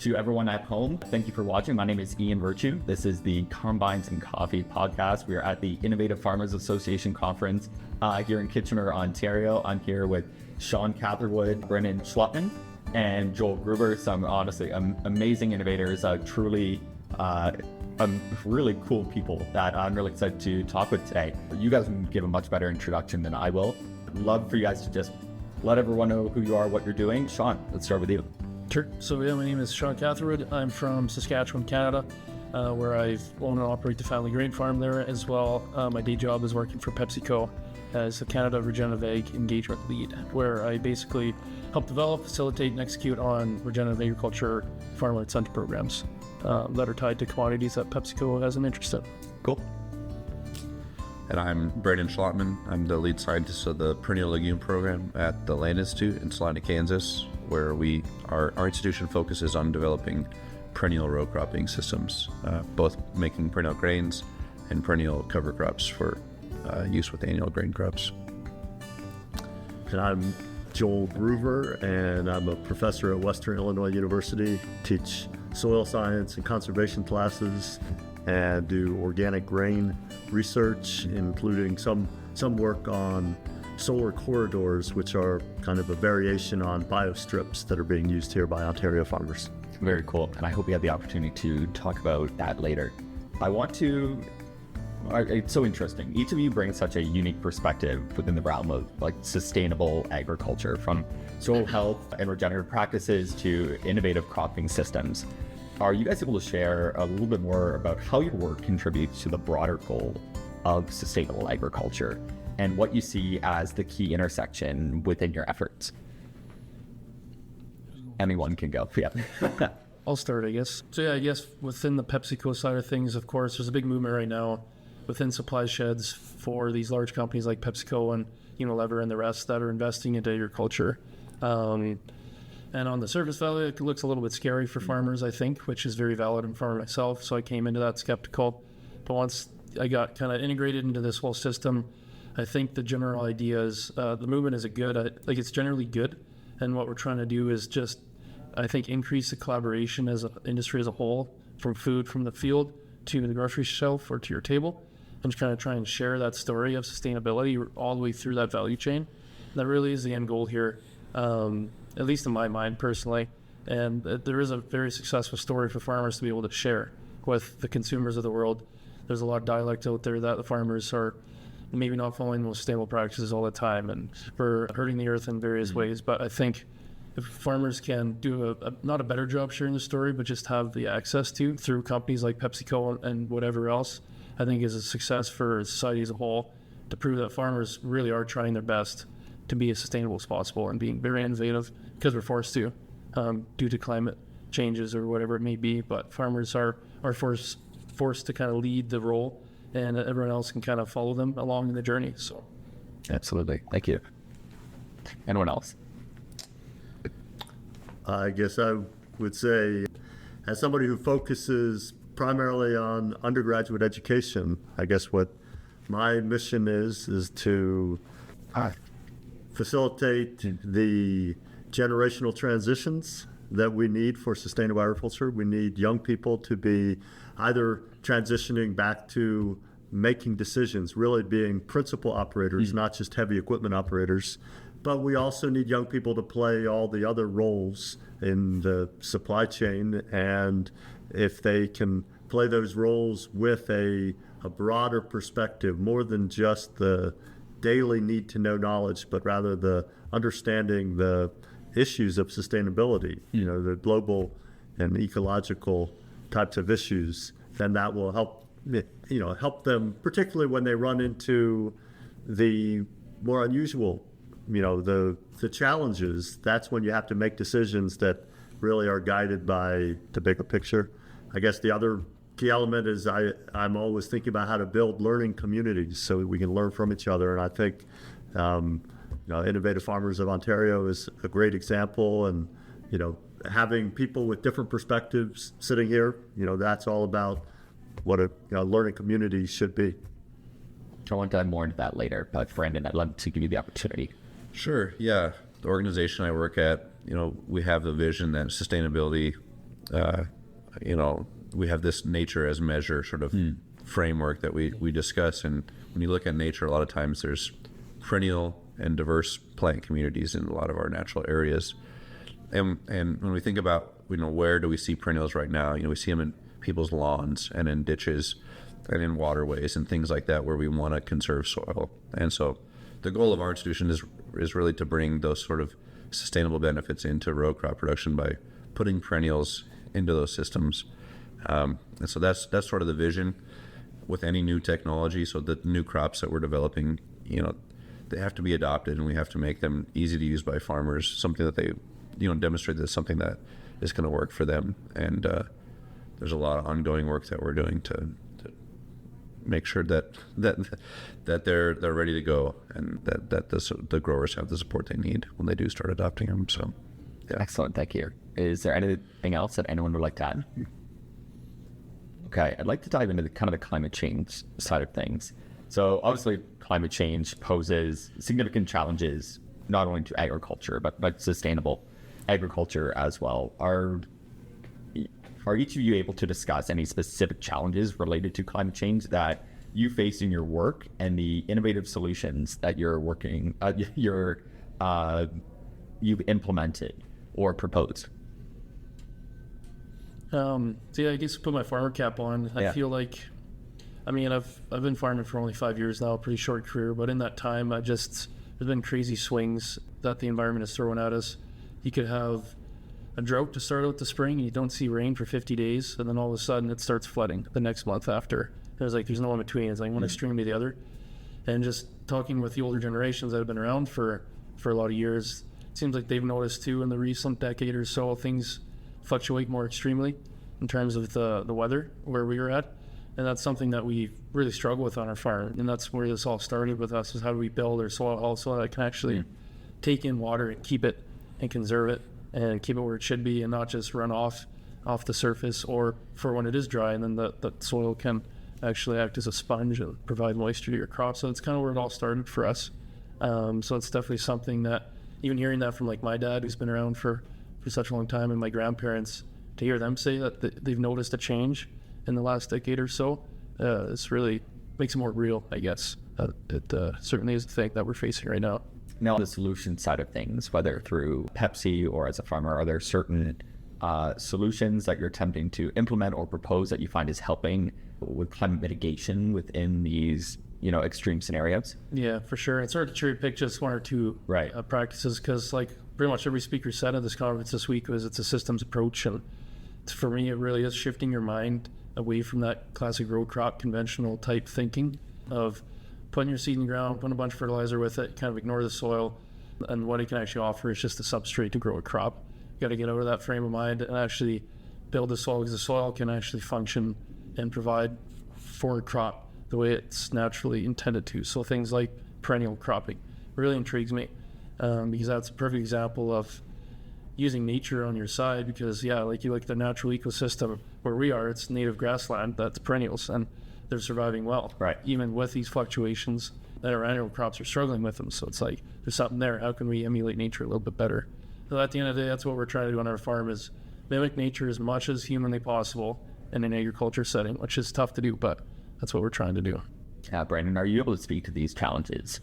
To everyone at home, thank you for watching. My name is Ian Virtue. This is the Combines and Coffee podcast. We are at the Innovative Farmers Association conference here in Kitchener, Ontario. I'm here with Shawn Catherwood, Brandon Schlautman, and Joel Gruver, some honestly amazing innovators, truly really cool people that I'm really excited to talk with today. You guys can give a much better introduction than I will. I'd love for you guys to just let everyone know who you are, what you're doing. Shawn, let's start with you. Sure. So my name is Shawn Catherwood. I'm from Saskatchewan, Canada, where I own and operate the family grain farm there as well. My day job is working for PepsiCo as a Canada Regenerative Ag Engagement Lead, where I basically help develop, facilitate, and execute on regenerative agriculture farmer incentive programs that are tied to commodities that PepsiCo has an interest in. Cool. And I'm Brandon Schlautman. I'm the lead scientist of the perennial legume program at the Land Institute in Salina, Kansas, where our institution focuses on developing perennial row cropping systems, both making perennial grains and perennial cover crops for use with annual grain crops. And I'm Joel Gruver, and I'm a professor at Western Illinois University, teach soil science and conservation classes, and do organic grain research, including some work on solar corridors, which are kind of a variation on biostrips that are being used here by Ontario farmers. Very cool. And I hope we have the opportunity to talk about that later. It's so interesting. Each of you brings such a unique perspective within the realm of sustainable agriculture, from soil health and regenerative practices to innovative cropping systems. Are you guys able to share a little bit more about how your work contributes to the broader goal of sustainable agriculture and what you see as the key intersection within your efforts? Anyone can go. Yeah. I'll start, I guess. So I guess within the PepsiCo side of things, of course, there's a big movement right now within supply sheds for these large companies like PepsiCo and Unilever and the rest that are investing into agriculture. And on the surface value, it looks a little bit scary for farmers, I think, which is very valid. I'm a farmer myself, so I came into that skeptical. But once I got kind of integrated into this whole system, I think the general idea is the movement is it's generally good. And what we're trying to do is just, I think, increase the collaboration as an industry as a whole, from food from the field to the grocery shelf or to your table. I'm just kind of trying to share that story of sustainability all the way through that value chain. That really is the end goal here. At least in my mind personally, and there is a very successful story for farmers to be able to share with the consumers of the world. There's a lot of dialect out there that the farmers are maybe not following the most sustainable practices all the time, and for hurting the earth in various ways. But I think if farmers can do not a better job sharing the story, but just have the access to through companies like PepsiCo and whatever else, I think is a success for society as a whole, to prove that farmers really are trying their best to be as sustainable as possible and being very innovative, because we're forced to, due to climate changes or whatever it may be. But farmers are forced to kind of lead the role, and everyone else can kind of follow them along in the journey. So, absolutely. Thank you. Anyone else? I guess I would say, as somebody who focuses primarily on undergraduate education, I guess what my mission is to facilitate the generational transitions that we need for sustainable agriculture. We need young people to be either transitioning back to making decisions, really being principal operators, not just heavy equipment operators. But we also need young people to play all the other roles in the supply chain. And if they can play those roles with a broader perspective, more than just the daily need to know knowledge, but rather the understanding the issues of sustainability, the global and ecological types of issues, then that will help them, particularly when they run into the more unusual, the challenges. That's when you have to make decisions that really are guided by the bigger picture. I guess the other key element is I'm always thinking about how to build learning communities so we can learn from each other. And I think Innovative Farmers of Ontario is a great example. And having people with different perspectives sitting here, that's all about what a learning community should be. I want to dive more into that later, but Brandon, I'd love to give you the opportunity. Sure, yeah. The organization I work at, we have the vision that sustainability we have this nature as measure sort of framework that we discuss. And when you look at nature, a lot of times there's perennial and diverse plant communities in a lot of our natural areas. And when we think about, where do we see perennials right now? We see them in people's lawns and in ditches and in waterways and things like that where we want to conserve soil. And so the goal of our institution is really to bring those sort of sustainable benefits into row crop production by putting perennials into those systems. And so that's sort of the vision with any new technology. So the new crops that we're developing, they have to be adopted, and we have to make them easy to use by farmers, something that they, demonstrate that's something that is going to work for them. And there's a lot of ongoing work that we're doing to make sure that they're ready to go, and that the growers have the support they need when they do start adopting them. So, yeah. Excellent, thank you. Is there anything else that anyone would like to add? Okay, I'd like to dive into the climate change side of things. So obviously, climate change poses significant challenges not only to agriculture but sustainable agriculture as well. Are each of you able to discuss any specific challenges related to climate change that you face in your work and the innovative solutions that you've implemented or proposed? I guess to put my farmer cap on, I feel like, I've been farming for only 5 years now, a pretty short career, but in that time, there's been crazy swings that the environment is throwing at us. You could have a drought to start out the spring, and you don't see rain for 50 days, and then all of a sudden it starts flooding the next month after. There's no in between. It's like one extreme to the other. And just talking with the older generations that have been around for a lot of years, it seems like they've noticed too in the recent decade or so, things fluctuate more extremely in terms of the weather where we are at. And that's something that we really struggle with on our farm. And that's where this all started with us, is how do we build our soil also that can actually take in water and keep it and conserve it and keep it where it should be, and not just run off the surface or for when it is dry, and then the soil can actually act as a sponge and provide moisture to your crop. So that's kind of where it all started for us. So it's definitely something that, even hearing that from my dad, who's been around for such a long time, and my grandparents, to hear them say that they've noticed a change in the last decade or so, this really makes it more real, I guess. It certainly is the thing that we're facing right now. Now, the solution side of things, whether through Pepsi or as a farmer, are there certain solutions that you're attempting to implement or propose that you find is helping with climate mitigation within these, extreme scenarios? Yeah, for sure. It's hard to cherry pick just one or two practices, because pretty much every speaker said at this conference this week it's a systems approach. And for me, it really is shifting your mind away from that classic row crop conventional type thinking of putting your seed in the ground, putting a bunch of fertilizer with it, kind of ignore the soil, and what it can actually offer is just a substrate to grow a crop. You got to get out of that frame of mind and actually build the soil, because the soil can actually function and provide for a crop the way it's naturally intended to. So things like perennial cropping really intrigues me, because that's a perfect example of using nature on your side. Because you look at the natural ecosystem where we are, it's native grassland that's perennials, and they're surviving well, right, even with these fluctuations that our annual crops are struggling with them. So it's there's something there. How can we emulate nature a little bit better? So at the end of the day, that's what we're trying to do on our farm, is mimic nature as much as humanly possible in an agriculture setting, which is tough to do, but that's what we're trying to do. Brandon, are you able to speak to these challenges?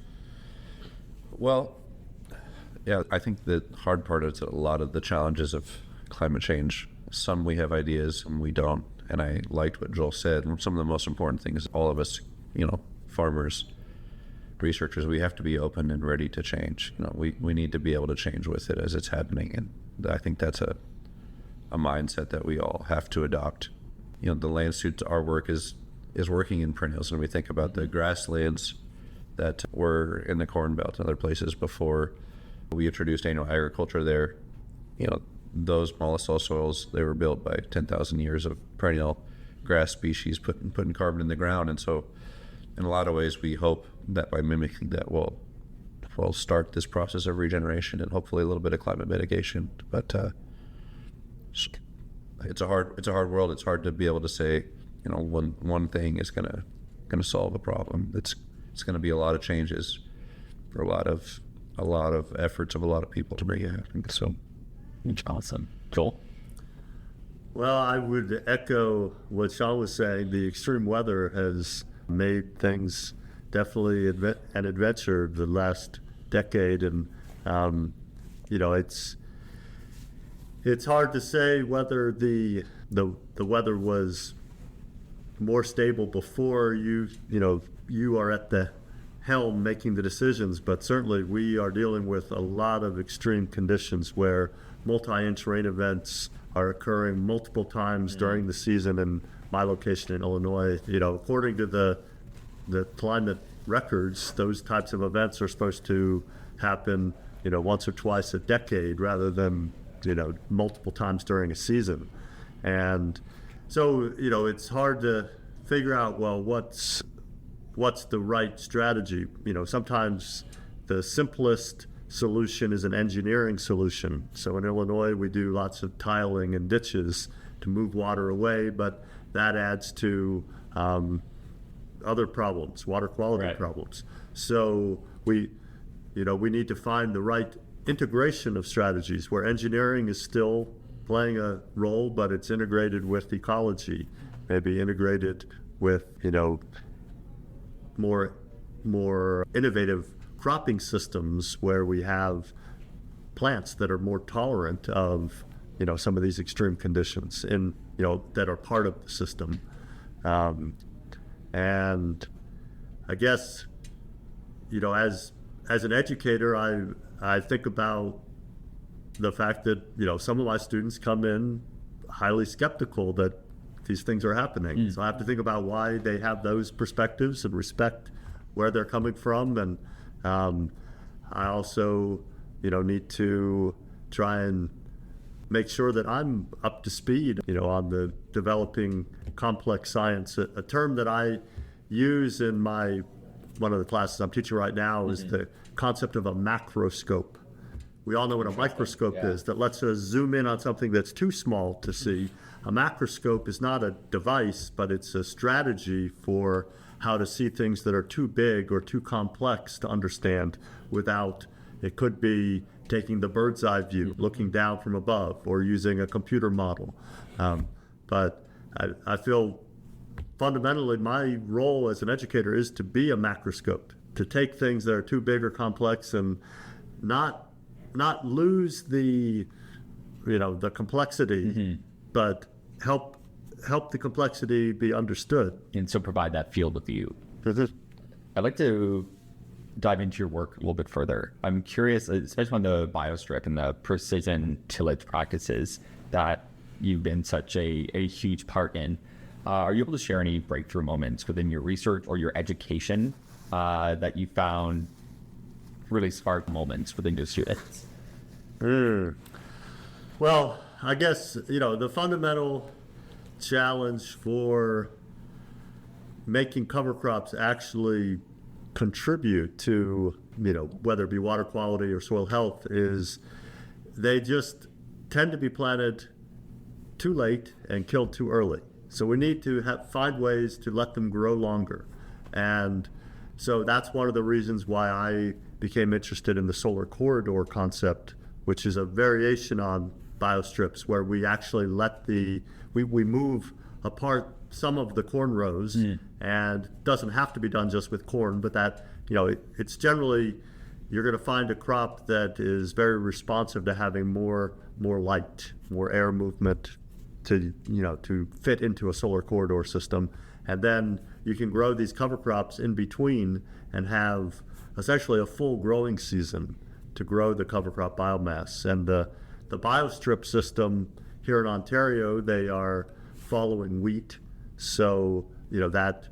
Well, yeah, I think the hard part is a lot of the challenges of climate change. Some we have ideas, some we don't. And I liked what Joel said. Some of the most important things, all of us, farmers, researchers, we have to be open and ready to change. We need to be able to change with it as it's happening. And I think that's a mindset that we all have to adopt. The land suit, our work is working in perennials. And we think about the grasslands that were in the Corn Belt and other places before we introduced annual agriculture there. Those mollisol soils, they were built by 10,000 years of perennial grass species putting carbon in the ground. And so in a lot of ways, we hope that by mimicking that, we'll start this process of regeneration and hopefully a little bit of climate mitigation. But it's a hard world. It's hard to be able to say, one thing is gonna solve a problem. It's going to be a lot of changes for a lot of efforts of a lot of people to bring it. So. Awesome. Joel? Well, I would echo what Shawn was saying. The extreme weather has made things definitely an adventure the last decade, and it's hard to say whether the weather was more stable before you are at the helm making the decisions, but certainly we are dealing with a lot of extreme conditions where multi-inch rain events are occurring multiple times during the season in my location in Illinois. According to the climate records, those types of events are supposed to happen, once or twice a decade rather than, multiple times during a season. And so, it's hard to figure out, well, what's the right strategy. Sometimes the simplest solution is an engineering solution. So in Illinois, we do lots of tiling and ditches to move water away, but that adds to other problems, water quality problems. So we need to find the right integration of strategies where engineering is still playing a role, but it's integrated with ecology, maybe integrated with, more innovative cropping systems where we have plants that are more tolerant of, some of these extreme conditions that are part of the system. And I guess, as an educator, I think about the fact that, some of my students come in highly skeptical that these things are happening. So I have to think about why they have those perspectives and respect where they're coming from. And I also, need to try and make sure that I'm up to speed, on the developing complex science. A term that I use in one of the classes I'm teaching right now is the concept of a macroscope. We all know what a microscope is, that lets us zoom in on something that's too small to see. A macroscope is not a device, but it's a strategy for how to see things that are too big or too complex to understand without, it could be taking the bird's eye view, looking down from above, or using a computer model. But I feel fundamentally my role as an educator is to be a macroscope, to take things that are too big or complex and not lose the complexity, but help the complexity be understood. And so provide that field of view. I'd like to dive into your work a little bit further. I'm curious, especially on the biostrip and the precision tillage practices that you've been such a huge part in. Are you able to share any breakthrough moments within your research or your education that you found really sparked moments within your students? Well, I guess, the fundamental challenge for making cover crops actually contribute to, whether it be water quality or soil health, is they just tend to be planted too late and killed too early. So we need to find ways to let them grow longer. And so that's one of the reasons why I became interested in the solar corridor concept, which is a variation on biostrips where we actually we move apart some of the corn rows, and it doesn't have to be done just with corn, but that, it's generally, you're going to find a crop that is very responsive to having more light, more air movement to fit into a solar corridor system. And then you can grow these cover crops in between and have essentially a full growing season to grow the cover crop biomass. And the biostrip system here in Ontario, they are following wheat. So, that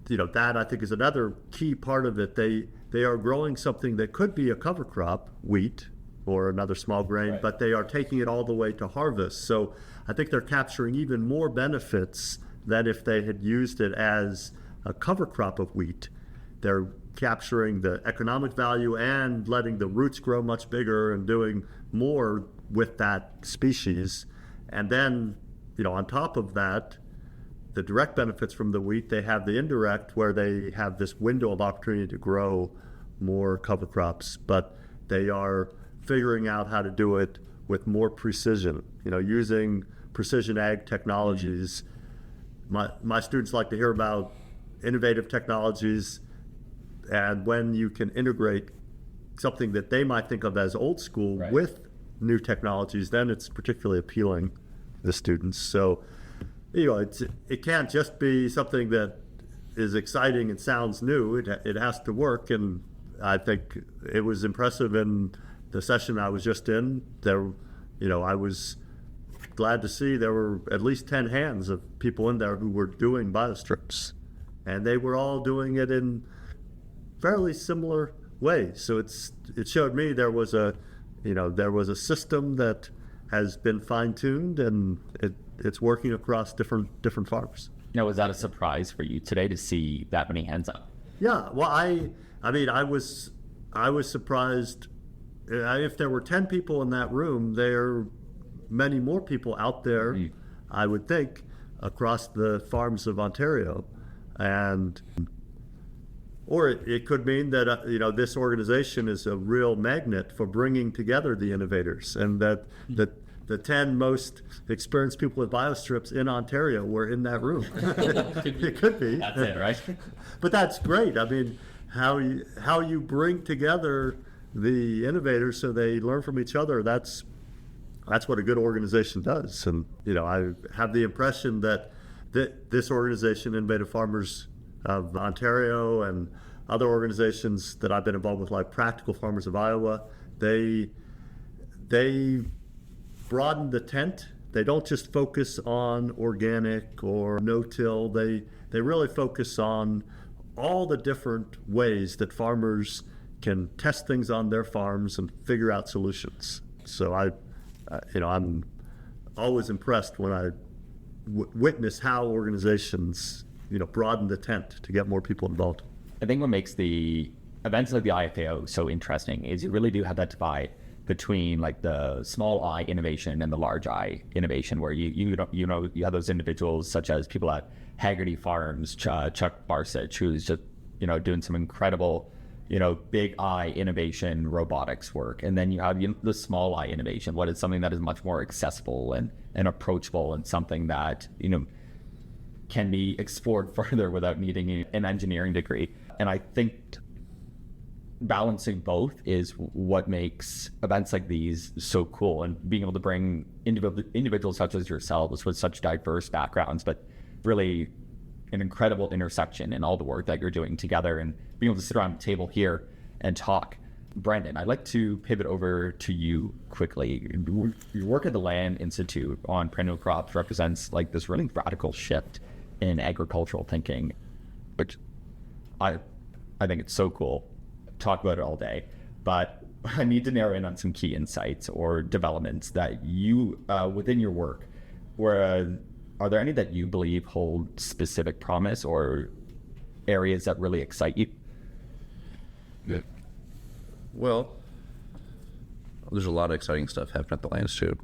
I think is another key part of it. They are growing something that could be a cover crop, wheat, or another small grain, but they are taking it all the way to harvest. So I think they're capturing even more benefits than if they had used it as a cover crop of wheat. They're capturing the economic value and letting the roots grow much bigger and doing more with that species. And then, on top of that, the direct benefits from the wheat, they have the indirect where they have this window of opportunity to grow more cover crops, but they are figuring out how to do it with more precision, using precision ag technologies. My students like to hear about innovative technologies, and when you can integrate something that they might think of as old school with new technologies, then it's particularly appealing to the students. So, it can't just be something that is exciting and sounds new. It has to work, and I think it was impressive in the session I was just in. There, I was glad to see there were at least 10 hands of people in there who were doing biostrips, and they were all doing it in fairly similar ways. So it showed me there was a system that has been fine-tuned, and it's working across different farms. Was that a surprise for you today to see that many hands up? Yeah, well, I was surprised. If there were 10 people in that room, there are many more people out there, I would think, across the farms of Ontario, or it could mean that this organization is a real magnet for bringing together the innovators, and that the 10 most experienced people with biostrips in Ontario were in that room. It could be. That's it, right? But that's great. I mean, how you bring together the innovators so they learn from each other, that's what a good organization does. And, I have the impression that this organization, Innovative Farmers of Ontario, and other organizations that I've been involved with, like Practical Farmers of Iowa, they broaden the tent. They don't just focus on organic or no-till. They really focus on all the different ways that farmers can test things on their farms and figure out solutions. So I'm always impressed when I witness how organizations, broaden the tent to get more people involved. I think what makes the events like the IFAO so interesting is you really do have that divide between like the small I innovation and the large I innovation, where you have those individuals such as people at Haggerty Farms, Chuck Barsich, who's just doing some incredible big I innovation robotics work, and then you have the small I innovation, what is something that is much more accessible and approachable, and something that can be explored further without needing an engineering degree. And I think balancing both is what makes events like these so cool, and being able to bring individuals such as yourselves with such diverse backgrounds, but really an incredible intersection in all the work that you're doing together, and being able to sit around the table here and talk. Brandon, I'd like to pivot over to you quickly. Your work at the Land Institute on perennial crops represents like this really radical shift in agricultural thinking, which I think it's so cool. Talk about it all day, but I need to narrow in on some key insights or developments that you, within your work, are there any that you believe hold specific promise, or areas that really excite you? Yeah. Well, there's a lot of exciting stuff happening at the Land Institute.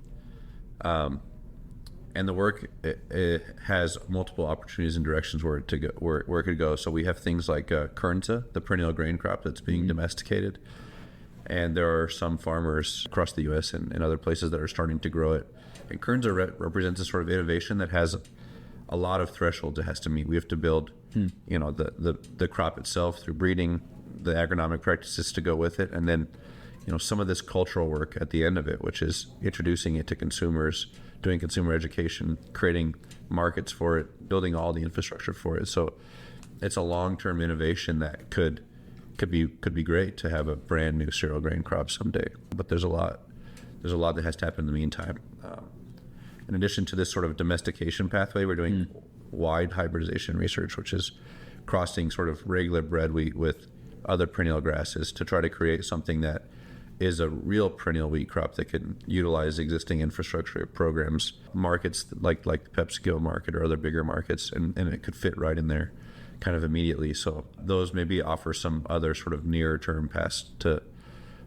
And the work it has multiple opportunities and directions where it could go. So we have things like Kernza, the perennial grain crop that's being domesticated, and there are some farmers across the U.S. and other places that are starting to grow it. And Kernza represents a sort of innovation that has a lot of thresholds it has to meet. We have to build, the crop itself through breeding, the agronomic practices to go with it, and then, some of this cultural work at the end of it, which is introducing it to consumers, doing consumer education, creating markets for it, building all the infrastructure for it. So it's a long-term innovation that could be great to have a brand new cereal grain crop someday. But there's a lot that has to happen in the meantime. In addition to this sort of domestication pathway, we're doing wide hybridization research, which is crossing sort of regular bread wheat with other perennial grasses to try to create something that is a real perennial wheat crop that can utilize existing infrastructure programs, markets like the PepsiCo market or other bigger markets, and it could fit right in there kind of immediately. So those maybe offer some other sort of near-term paths to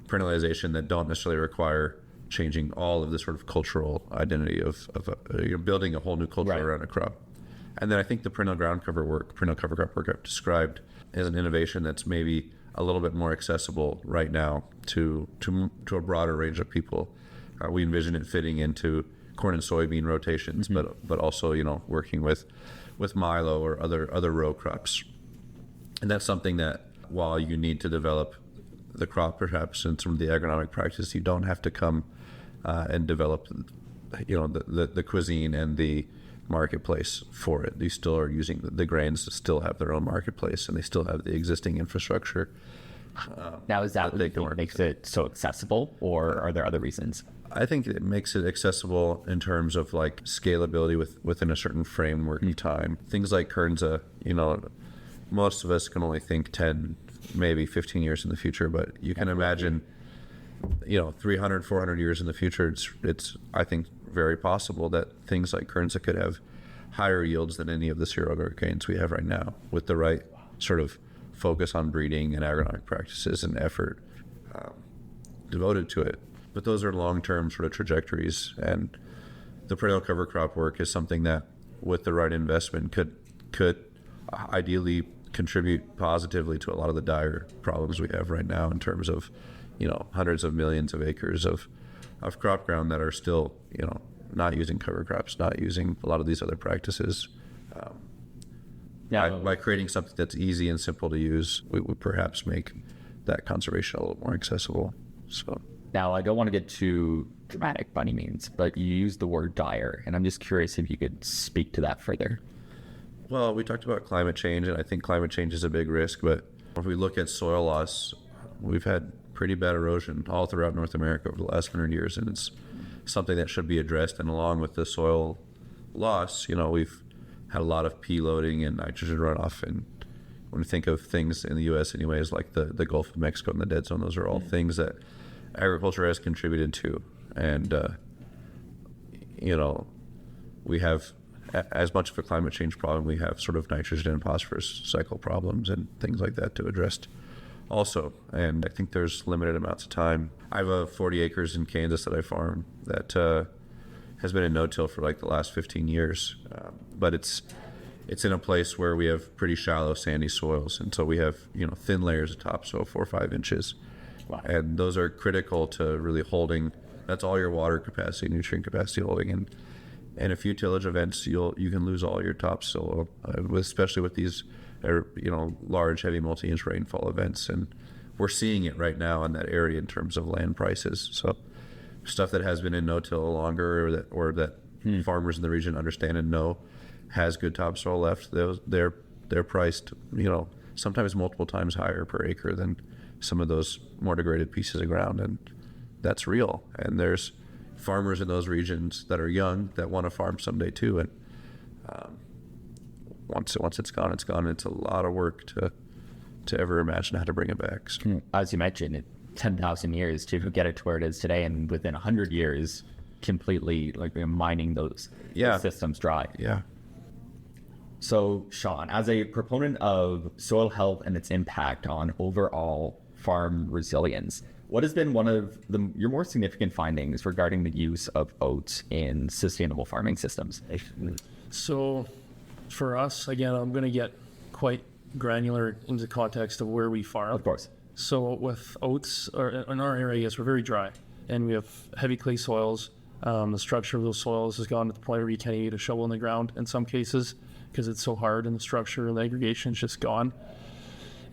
perennialization that don't necessarily require changing all of the sort of cultural identity of building a whole new culture around a crop. And then I think the perennial cover crop work I've described as an innovation that's maybe a little bit more accessible right now to a broader range of people. We envision it fitting into corn and soybean rotations, but also, working with milo or other row crops. And that's something that, while you need to develop the crop perhaps in some of the agronomic practice, you don't have to come and develop the cuisine and the marketplace for it. You still are using the grains to still have their own marketplace, and they still have the existing infrastructure. Now, is that what makes it so accessible, or are there other reasons? I think it makes it accessible in terms of like scalability within a certain framework of time. Things like Kernza, most of us can only think 10, maybe 15 years in the future, but you can imagine, 300, 400 years in the future, it's I think very possible that things like Kernza could have higher yields than any of the cereal grains we have right now, with the right sort of focus on breeding and agronomic practices and effort devoted to it. But those are long-term sort of trajectories, and the perennial cover crop work is something that, with the right investment, could ideally contribute positively to a lot of the dire problems we have right now in terms of, hundreds of millions of acres of crop ground that are still, not using cover crops, not using a lot of these other practices. By creating something that's easy and simple to use, we would perhaps make that conservation a little more accessible. So now, I don't want to get too dramatic by any means, but you used the word dire, and I'm just curious if you could speak to that further. Well, we talked about climate change, and I think climate change is a big risk, but if we look at soil loss, we've had pretty bad erosion all throughout North America over the last 100 years, and it's something that should be addressed. And along with the soil loss, we've had a lot of pea loading and nitrogen runoff. And when we think of things in the U.S. anyways, like the Gulf of Mexico and the dead zone, those are all things that agriculture has contributed to. And, we have as much of a climate change problem, we have sort of nitrogen and phosphorus cycle problems and things like that to address also. And I think there's limited amounts of time. I have 40 acres in Kansas that I farm that has been in no-till for like the last 15 years. But it's in a place where we have pretty shallow sandy soils. And so we have, thin layers of topsoil, 4 or 5 inches. Wow. And those are critical to really holding, that's all your water capacity, nutrient capacity holding. And in a few tillage events, you can lose all your topsoil, especially with these, large, heavy multi-inch rainfall events. And we're seeing it right now in that area in terms of land prices. So stuff that has been in no-till longer, or that farmers in the region understand and know has good topsoil left, they're priced, sometimes multiple times higher per acre than some of those more degraded pieces of ground. And that's real. And there's farmers in those regions that are young that want to farm someday too. And once it's gone, it's gone. It's a lot of work to ever imagine how to bring it back. So. As you mentioned, 10,000 years to get it to where it is today, and within 100 years, completely mining those systems dry. Yeah. So, Shawn, as a proponent of soil health and its impact on overall farm resilience, what has been one of your more significant findings regarding the use of oats in sustainable farming systems? So, for us, again, I'm going to get quite granular into the context of where we farm. Of course. So with oats, or in our area, yes, we're very dry, and we have heavy clay soils. The structure of those soils has gone to the point where you can't even get a shovel in the ground in some cases because it's so hard, and the structure and the aggregation is just gone.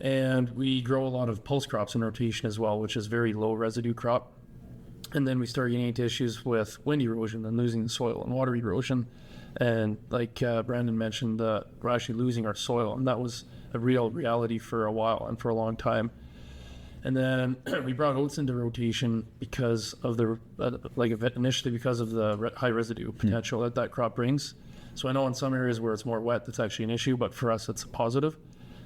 And we grow a lot of pulse crops in rotation as well, which is very low residue crop. And then we start getting into issues with wind erosion and losing the soil, and water erosion. And like Brandon mentioned, we're actually losing our soil, and that was a real reality for a while and for a long time. And then we brought oats into rotation because of initially because of the high residue potential that crop brings. So I know in some areas where it's more wet, that's actually an issue, but for us, it's a positive.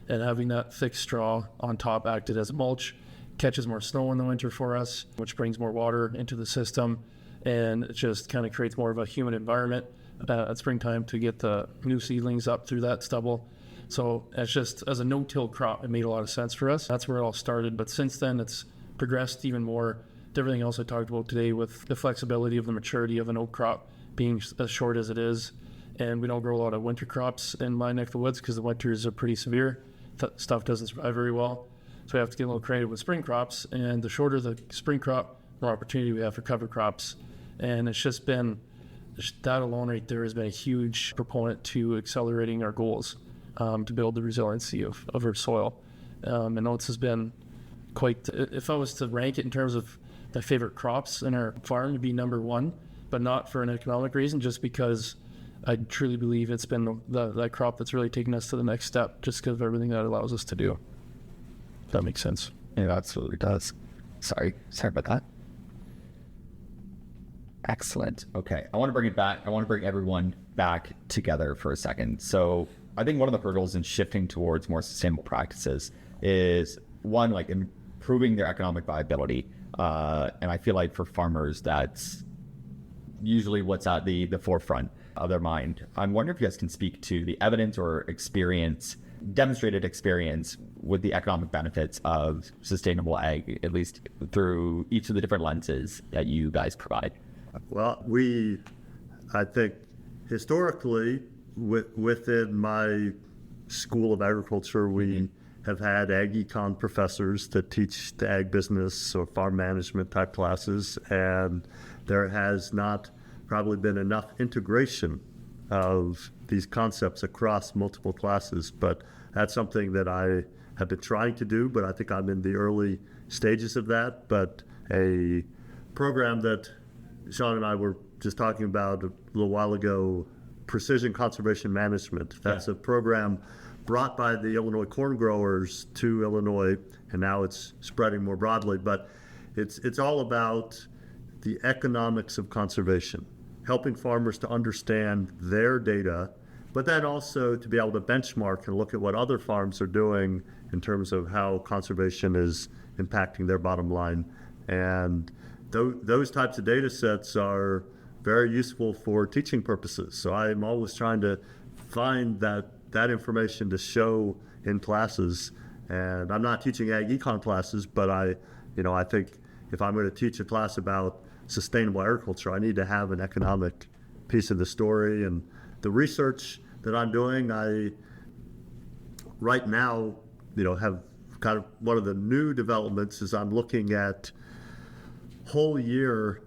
And having that thick straw on top acted as a mulch, catches more snow in the winter for us, which brings more water into the system, and it just kind of creates more of a humid environment at springtime to get the new seedlings up through that stubble. So it's just, as a no-till crop, it made a lot of sense for us. That's where it all started. But since then, it's progressed even more to everything else I talked about today, with the flexibility of the maturity of an oat crop being as short as it is. And we don't grow a lot of winter crops in my neck of the woods because the winters are pretty severe. Stuff doesn't survive very well. So we have to get a little creative with spring crops. And the shorter the spring crop, the more opportunity we have for cover crops. And it's just been, that alone right there has been a huge proponent to accelerating our goals, to build the resiliency of our soil. And oats has been quite, if I was to rank it in terms of my favorite crops in our farm, it'd be number one, but not for an economic reason, just because I truly believe it's been that crop that's really taken us to the next step, just because of everything that it allows us to do. If that makes sense. It absolutely does. Sorry about that. Excellent. Okay, I want to bring it back. I want to bring everyone back together for a second. So I think one of the hurdles in shifting towards more sustainable practices is one, like improving their economic viability. And I feel like for farmers, that's usually what's at the forefront of their mind. I'm wondering if you guys can speak to the evidence or experience, demonstrated experience with the economic benefits of sustainable ag, at least through each of the different lenses that you guys provide. Well, I think historically, within my School of Agriculture, we have had ag econ professors that teach the ag business or farm management type classes, and there has not probably been enough integration of these concepts across multiple classes. But that's something that I have been trying to do, but I think I'm in the early stages of that. But a program that Shawn and I were just talking about a little while ago, Precision Conservation Management. That's a program brought by the Illinois corn growers to Illinois, and now it's spreading more broadly. But it's all about the economics of conservation, helping farmers to understand their data, but then also to be able to benchmark and look at what other farms are doing in terms of how conservation is impacting their bottom line. And those types of data sets are very useful for teaching purposes. So I'm always trying to find that information to show in classes. And I'm not teaching ag econ classes, but I think if I'm going to teach a class about sustainable agriculture, I need to have an economic piece of the story. And the research that I'm doing, I right now, have kind of one of the new developments is I'm looking at whole year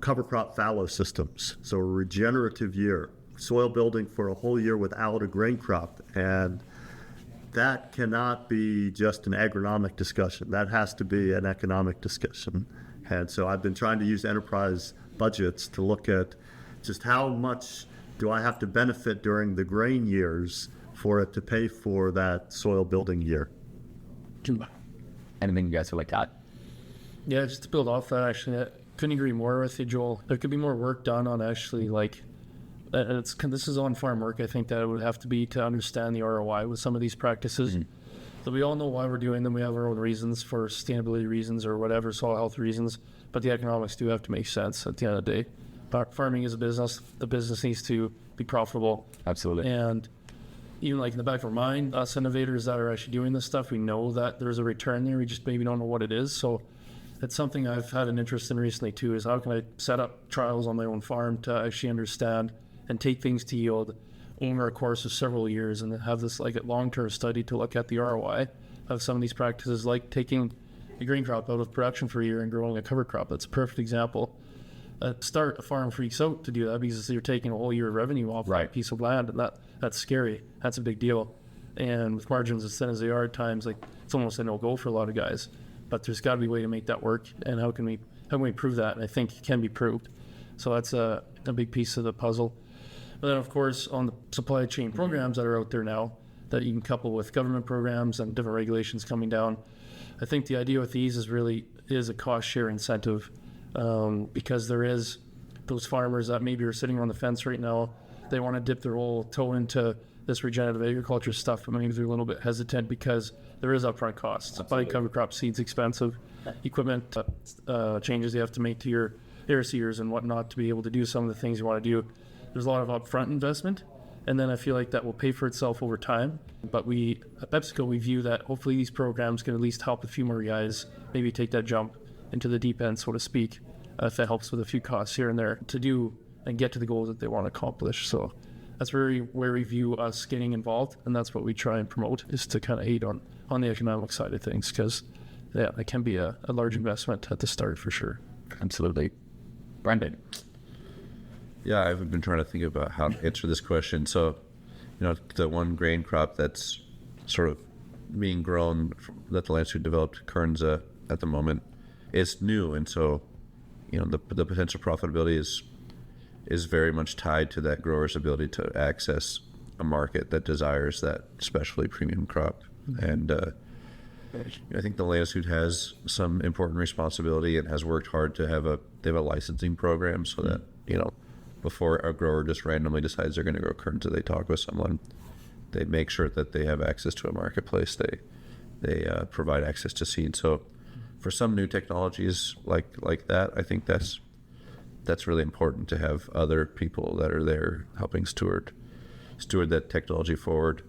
cover crop fallow systems. So a regenerative year, soil building for a whole year without a grain crop. And that cannot be just an agronomic discussion. That has to be an economic discussion. And so I've been trying to use enterprise budgets to look at just how much do I have to benefit during the grain years for it to pay for that soil building year. Anything you guys would like to add? Yeah, just to build off that, actually, I couldn't agree more with you, Joel. There could be more work done on actually, this is on-farm work, I think, that it would have to be to understand the ROI with some of these practices. So we all know why we're doing them. We have our own reasons for sustainability reasons or whatever, soil health reasons, but the economics do have to make sense at the end of the day. Farming is a business. The business needs to be profitable. Absolutely. And even like in the back of our mind, us innovators that are actually doing this stuff, we know that there's a return there. We just maybe don't know what it is. So it's something I've had an interest in recently too, is how can I set up trials on my own farm to actually understand and take things to yield over a course of several years, and then have this like a long-term study to look at the ROI of some of these practices, like taking a grain crop out of production for a year and growing a cover crop. That's a perfect example. At start, a farm freaks out to do that because you're taking a whole year of revenue off that piece of land, and that's scary. That's a big deal. And with margins as thin as they are at times, like it's almost a no-go for a lot of guys. But there's got to be a way to make that work, and how can we prove that? And I think it can be proved. So that's a big piece of the puzzle. But then, of course, on the supply chain programs that are out there now that you can couple with government programs and different regulations coming down, I think the idea with these is a cost share incentive, because there is those farmers that maybe are sitting on the fence right now. They want to dip their whole toe into this regenerative agriculture stuff, but maybe they're a little bit hesitant because there is upfront costs. Buying cover crop seeds expensive, equipment changes you have to make to your air seeders and whatnot to be able to do some of the things you want to do. There's a lot of upfront investment, and then I feel like that will pay for itself over time. But at PepsiCo, we view that hopefully these programs can at least help a few more guys maybe take that jump into the deep end, so to speak, if that helps with a few costs here and there to do and get to the goals that they want to accomplish. So that's where we view us getting involved, and that's what we try and promote, is to kind of aid on the economic side of things, because it can be a large investment at the start for sure. Absolutely. Brandon. Yeah, I've been trying to think about how to answer this question. So, the one grain crop that's sort of being grown that the Land Institute developed, Kernza, at the moment, is new, and so the potential profitability is very much tied to that grower's ability to access a market that desires that specialty premium crop. And I think the Land Institute has some important responsibility and has worked hard to have a licensing program so that before a grower just randomly decides they're going to grow Kernza, they talk with someone. They make sure that they have access to a marketplace. They provide access to seed. So for some new technologies like that, I think that's really important to have other people that are there helping steward that technology forward.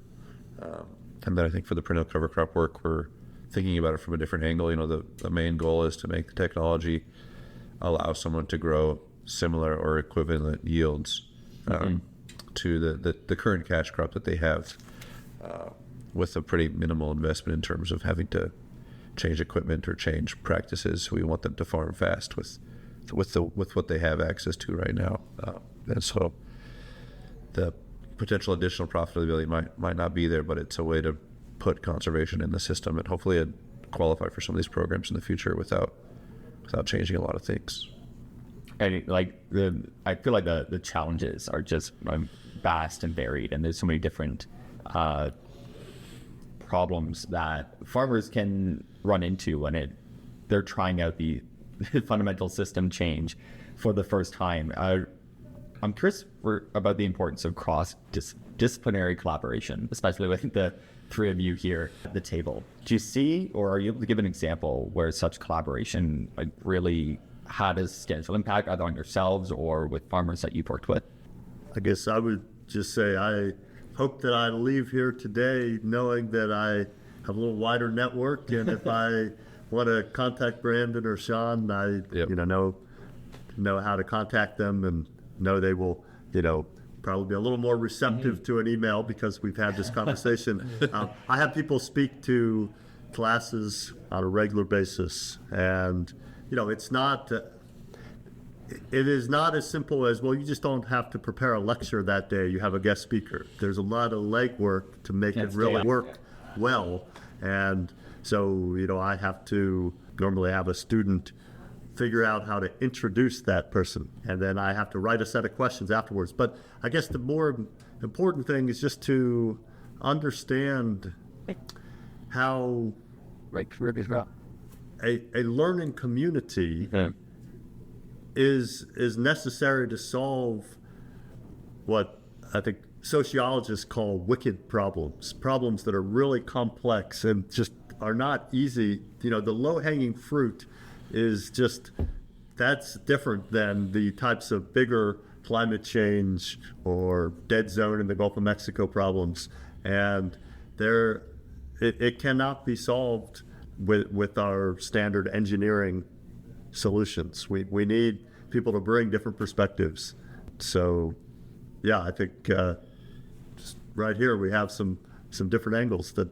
And then I think for the perennial cover crop work, we're thinking about it from a different angle. The main goal is to make the technology allow someone to grow similar or equivalent yields to the current cash crop that they have, with a pretty minimal investment in terms of having to change equipment or change practices. We want them to farm fast with what they have access to right now, and so the potential additional profitability might not be there, but it's a way to put conservation in the system and hopefully qualify for some of these programs in the future without changing a lot of things. And I feel like the challenges are just vast and varied, and there's so many different problems that farmers can run into when they're trying out the fundamental system change for the first time. I'm curious about the importance of cross-disciplinary collaboration, especially with the three of you here at the table. Do you see, or are you able to give an example where such collaboration really had a substantial impact either on yourselves or with farmers that you've worked with? I guess I would just say I hope that I leave here today knowing that I have a little wider network, and if I want to contact Brandon or Shawn, I know how to contact them and know they will probably be a little more receptive to an email because we've had this conversation. I have people speak to classes on a regular basis, and it's not. It is not as simple as, well, you just don't have to prepare a lecture that day. You have a guest speaker. There's a lot of legwork to make it really work well. And so, I have to normally have a student figure out how to introduce that person. And then I have to write a set of questions afterwards. But I guess the more important thing is just to understand how a learning community is necessary to solve what I think sociologists call wicked problems that are really complex and just are not easy. The low-hanging fruit is just, that's different than the types of bigger climate change or dead zone in the Gulf of Mexico problems. And it cannot be solved with our standard engineering solutions. We need people to bring different perspectives. So, yeah, I think just right here we have some different angles that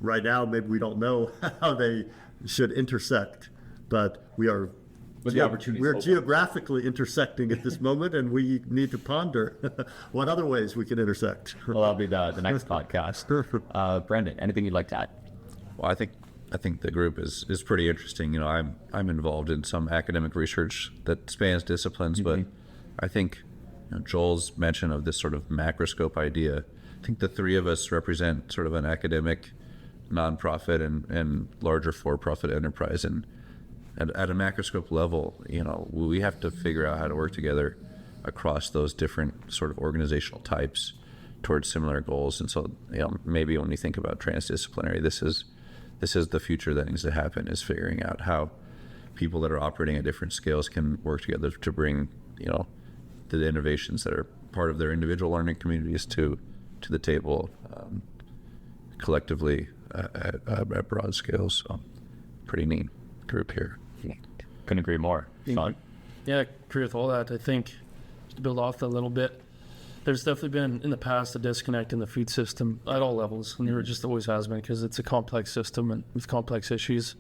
right now maybe we don't know how they should intersect, but we're geographically intersecting at this moment, and we need to ponder what other ways we can intersect. Well, that'll be the next podcast. Brandon, anything you'd like to add? Well, I think the group is pretty interesting. I'm involved in some academic research that spans disciplines, but I think Joel's mention of this sort of macroscope idea, I think the three of us represent sort of an academic, nonprofit, and larger for-profit enterprise. And at a macroscope level, we have to figure out how to work together across those different sort of organizational types towards similar goals. And so, maybe when we think about transdisciplinary, this is the future that needs to happen, is figuring out how people that are operating at different scales can work together to bring, the innovations that are part of their individual learning communities to the table collectively at broad scales. So pretty neat group here. Couldn't agree more. Shawn? Yeah, I agree with all that. I think to build off that a little bit, there's definitely been in the past a disconnect in the food system at all levels, and there just always has been, because it's a complex system and with complex issues.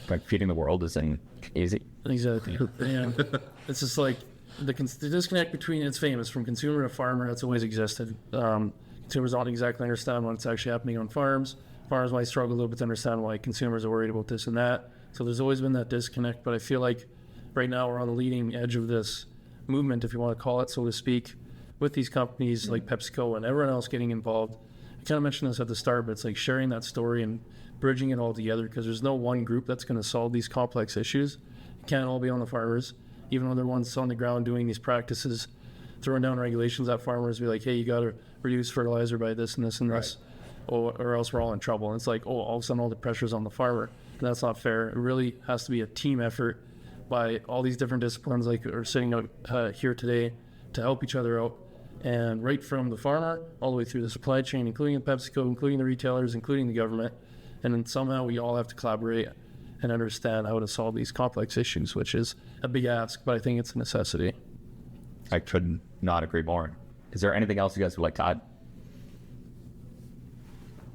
But feeding the world isn't easy. Exactly. And it's just like the disconnect between, it's famous, from consumer to farmer, that's always existed. Consumers don't exactly understand what's actually happening on farms. Farmers might struggle a little bit to understand why consumers are worried about this and that. So there's always been that disconnect, but I feel like right now we're on the leading edge of this movement, if you want to call it, so to speak, with these companies like PepsiCo and everyone else getting involved. I kind of mentioned this at the start, but it's like sharing that story and bridging it all together, because there's no one group that's going to solve these complex issues. It can't all be on the farmers, even though they're ones on the ground doing these practices, throwing down regulations at farmers, be like, hey, you got to reduce fertilizer by this and this and this, or else we're all in trouble. And it's like, oh, all of a sudden all the pressure's on the farmer. And that's not fair. It really has to be a team effort by all these different disciplines like are sitting out here today to help each other out. And right from the farmer all the way through the supply chain, including the PepsiCo, including the retailers, including the government. And then somehow we all have to collaborate and understand how to solve these complex issues, which is a big ask, but I think it's a necessity. I could not agree more. Is there anything else you guys would like to add?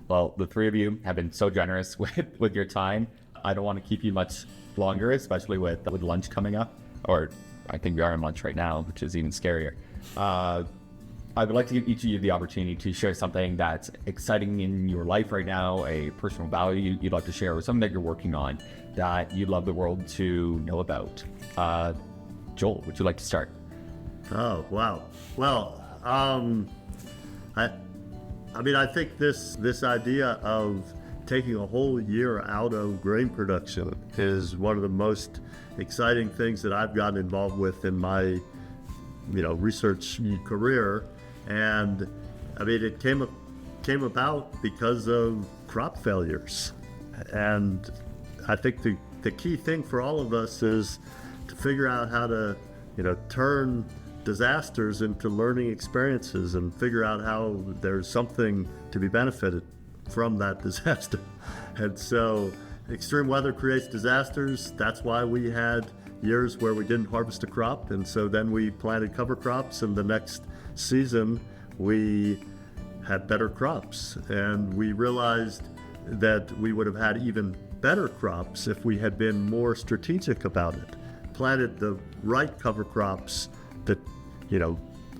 Well, the three of you have been so generous with your time. I don't want to keep you much longer, especially with lunch coming up, or I think we are in lunch right now, which is even scarier. I would like to give each of you the opportunity to share something that's exciting in your life right now, a personal value you'd like to share, or something that you're working on that you'd love the world to know about. Joel, would you like to start? Oh, wow. Well, I mean, I think this idea of taking a whole year out of grain production is one of the most exciting things that I've gotten involved with in my, research career. And I mean, it came about because of crop failures. And I think the key thing for all of us is to figure out how to, turn disasters into learning experiences and figure out how there's something to be benefited from that disaster. And so extreme weather creates disasters. That's why we had years where we didn't harvest a crop, and so then we planted cover crops, and the next season we had better crops. And we realized that we would have had even better crops if we had been more strategic about it, planted the right cover crops that,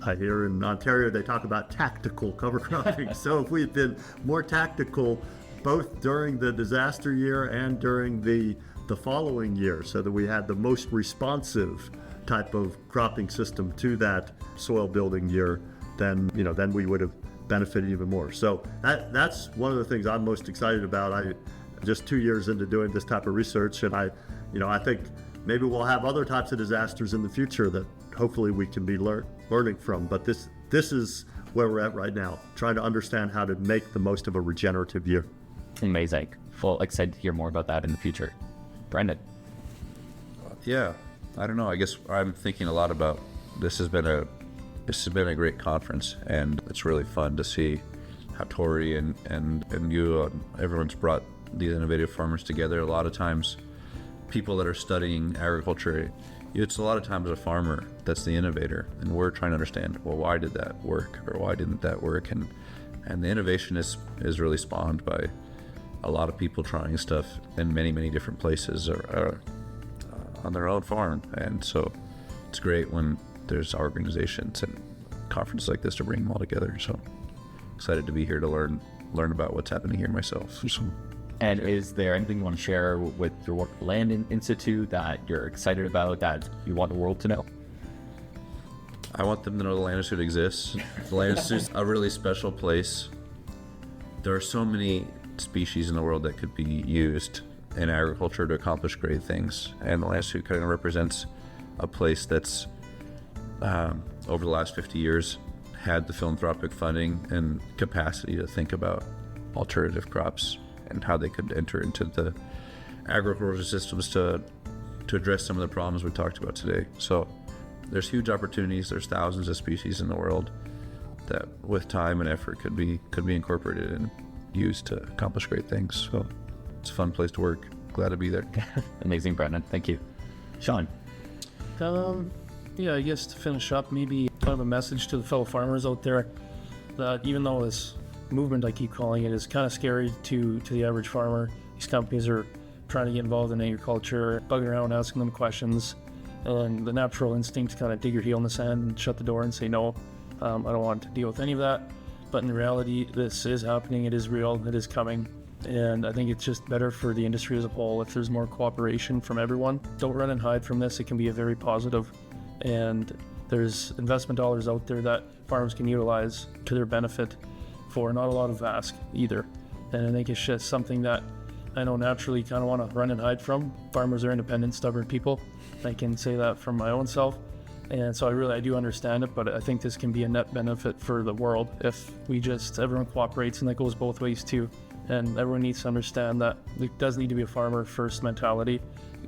I hear in Ontario they talk about tactical cover cropping. So if we had been more tactical both during the disaster year and during the following year, so that we had the most responsive type of cropping system to that soil building year, then we would have benefited even more. So that's one of the things I'm most excited about. I just 2 years into doing this type of research, and I think maybe we'll have other types of disasters in the future that hopefully we can be learning from. But this is where we're at right now, trying to understand how to make the most of a regenerative year. Amazing. Well, excited to hear more about that in the future. Brandon. Yeah, I don't know. I guess I'm thinking a lot about this. Has been a great conference, and it's really fun to see how Tori and you, everyone's brought these innovative farmers together. A lot of times, people that are studying agriculture, it's a lot of times a farmer that's the innovator, and we're trying to understand, well, why did that work, or why didn't that work? And the innovation is really spawned by a lot of people trying stuff in many, many different places or on their own farm. And so it's great when there's organizations and conferences like this to bring them all together. So excited to be here to learn about what's happening here myself. And is there anything you want to share with your work at the Land Institute that you're excited about, that you want the world to know? I want them to know the Land Institute exists. The Land Institute's a really special place. There are so many species in the world that could be used in agriculture to accomplish great things. And the Land Institute kind of represents a place that's, over the last 50 years, had the philanthropic funding and capacity to think about alternative crops and how they could enter into the agricultural systems to address some of the problems we talked about today. So there's huge opportunities. There's thousands of species in the world that with time and effort could be incorporated and used to accomplish great things. So it's a fun place to work. Glad to be there. Amazing, Brandon. Thank you. Shawn. Yeah, I guess to finish up, maybe kind of a message to the fellow farmers out there that even though this movement, I keep calling it, is kind of scary to the average farmer, these companies are trying to get involved in agriculture, bugging around, asking them questions, and the natural instinct to kind of dig your heel in the sand and shut the door and say no, I don't want to deal with any of that. But in reality, this is happening, it is real, it is coming. And I think it's just better for the industry as a whole if there's more cooperation from everyone. Don't run and hide from this. It can be a very positive. And there's investment dollars out there that farmers can utilize to their benefit for not a lot of ask either. And I think it's just something that I know naturally kind of want to run and hide from. Farmers are independent, stubborn people. I can say that from my own self. And so I do understand it, but I think this can be a net benefit for the world if everyone cooperates, and that goes both ways too. And everyone needs to understand that there does need to be a farmer first mentality.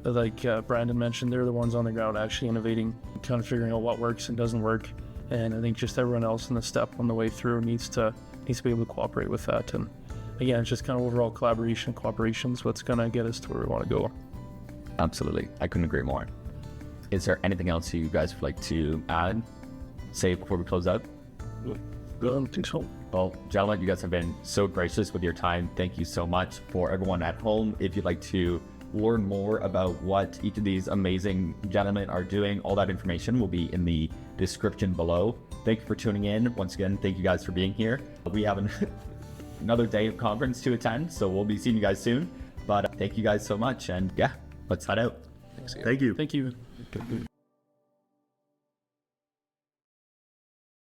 Like Brandon mentioned, they're the ones on the ground actually innovating, kind of figuring out what works and doesn't work. And I think just everyone else in the step on the way through needs to be able to cooperate with that. And again, it's just kind of overall collaboration and cooperation is what's going to get us to where we want to go. Absolutely. I couldn't agree more. Is there anything else you guys would like to add, say before we close out? I don't think so. Well, gentlemen, you guys have been so gracious with your time. Thank you so much. For everyone at home, if you'd like to learn more about what each of these amazing gentlemen are doing, all that information will be in the description below. Thank you for tuning in. Once again, thank you guys for being here. We have another day of conference to attend, so we'll be seeing you guys soon. But thank you guys so much. And yeah, let's head out. Thanks again. Thank you. Thank you.